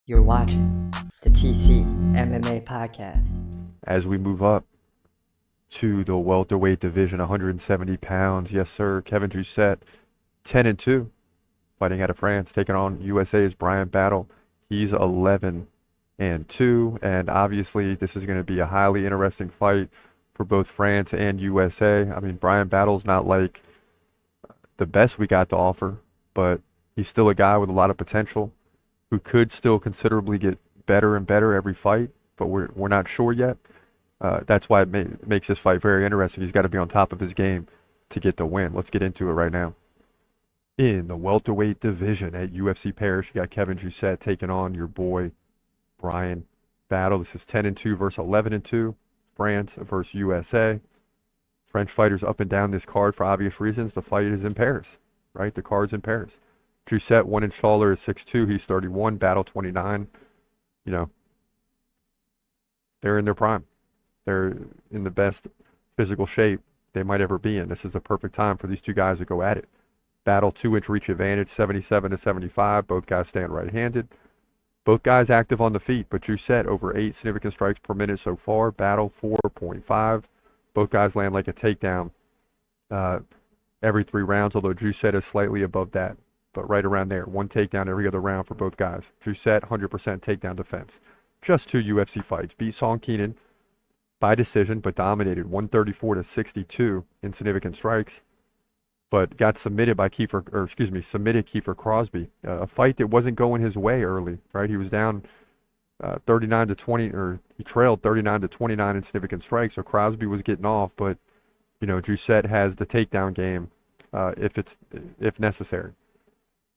You're watching the TC MMA podcast. As we move up to the welterweight division, 170 pounds, yes sir, Kevin Jousset, 10-2, fighting out of France, taking on USA's Bryan Battle. He's 11-2, and obviously this is going to be a highly interesting fight for both France and USA. I mean, Bryan Battle's not like the best we got to offer, but he's still a guy with a lot of potential who could still considerably get better and better every fight, but we're not sure yet. That's why it makes this fight very interesting. He's got to be on top of his game to get the win. Let's get into it right now. In the welterweight division at UFC Paris, you got Kevin Jousset taking on your boy Bryan Battle. This is 10-2 versus 11-2. France versus USA. French fighters up and down this card for obvious reasons. The fight is in Paris, right? The card's in Paris. Jousset, 1 inch taller, is 6'2". He's 31. Battle, 29. You know, they're in their prime. They're in the best physical shape they might ever be in. This is the perfect time for these two guys to go at it. Battle, 2-inch reach advantage, 77-75. Both guys stand right-handed. Both guys active on the feet, but Jousset over 8 significant strikes per minute so far. Battle, 4.5. Both guys land like a takedown every 3 rounds, although Jousset is slightly above that. But right around there, 1 takedown every other round for both guys. Jousset, 100% takedown defense. Just 2 UFC fights. Beat Song Keenan by decision, but dominated 134-62 in significant strikes. But got submitted by submitted Kiefer Crosby. A fight that wasn't going his way early, right? He was down 39-20, or he trailed 39-29 in significant strikes. So Crosby was getting off, but you know, Jousset has the takedown game if necessary.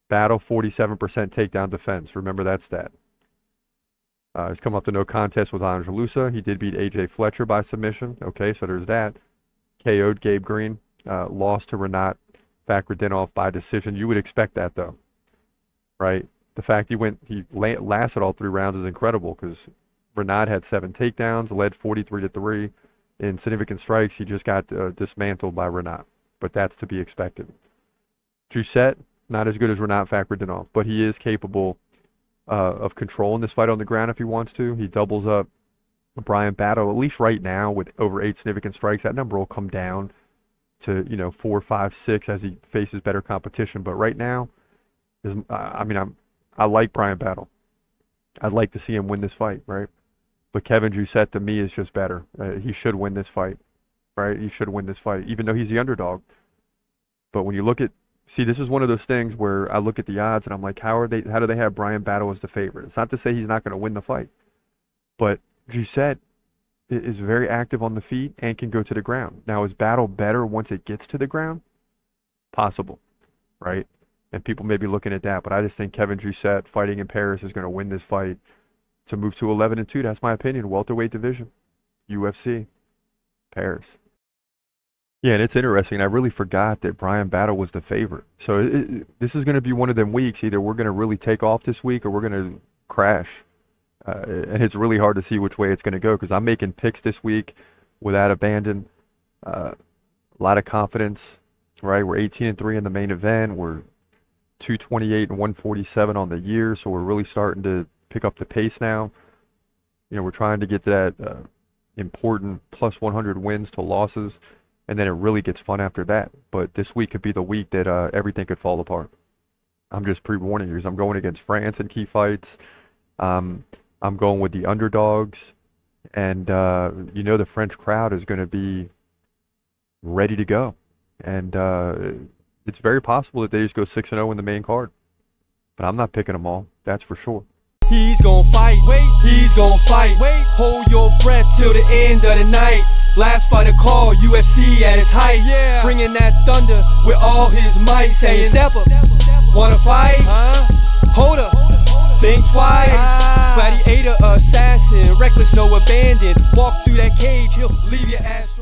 Battle, 47% takedown defense. Remember that stat. He's come up to no contest with Angelusa. He did beat AJ Fletcher by submission. Okay, so there's that. KO'd Gabe Green. Lost to Rinat Fakhretdinov by decision. You would expect that, though, right? The fact he lasted all 3 rounds is incredible because Rinat had 7 takedowns, led 43-3 in significant strikes. He just got dismantled by Rinat, but that's to be expected. Jousset, not as good as Rinat Fakhretdinov, but he is capable of controlling this fight on the ground if he wants to. He doubles up Bryan Battle, at least right now, with over 8 significant strikes. That number will come down to 4, 5, 6 as he faces better competition. But right now, I like Bryan Battle. I'd like to see him win this fight, right? But Kevin Jousset, to me, is just better. He should win this fight, right? He should win this fight, even though he's the underdog. But when you look at this is one of those things where I look at the odds and I'm like, how do they have Bryan Battle as the favorite? It's not to say he's not going to win the fight, but Jousset is very active on the feet and can go to the ground. Now, is Battle better once it gets to the ground? Possible, right? And people may be looking at that, but I just think Kevin Jousset fighting in Paris is going to win this fight to move to 11-2. That's my opinion. Welterweight division, UFC, Paris. Yeah, and it's interesting. I really forgot that Bryan Battle was the favorite. So this is going to be one of them weeks. Either we're going to really take off this week or we're going to crash. And it's really hard to see which way it's going to go because I'm making picks this week without abandon. A lot of confidence, right? We're 18-3 in the main event. We're 228 and 147 on the year. So we're really starting to pick up the pace now. You know, we're trying to get that important plus 100 wins to losses. And then it really gets fun after that. But this week could be the week that everything could fall apart. I'm just pre-warning you because I'm going against France in key fights. I'm going with the underdogs. And, the French crowd is going to be ready to go. And it's very possible that they just go 6-0 in the main card. But I'm not picking them all. That's for sure. He's gon' fight, he's gon' fight. Hold your breath till the end of the night. Last fighter call, UFC at its height. Bringing that thunder with all his might. Saying, step up, wanna fight? Hold up, think twice. Gladiator, assassin, reckless, no abandon. Walk through that cage, he'll leave your ass.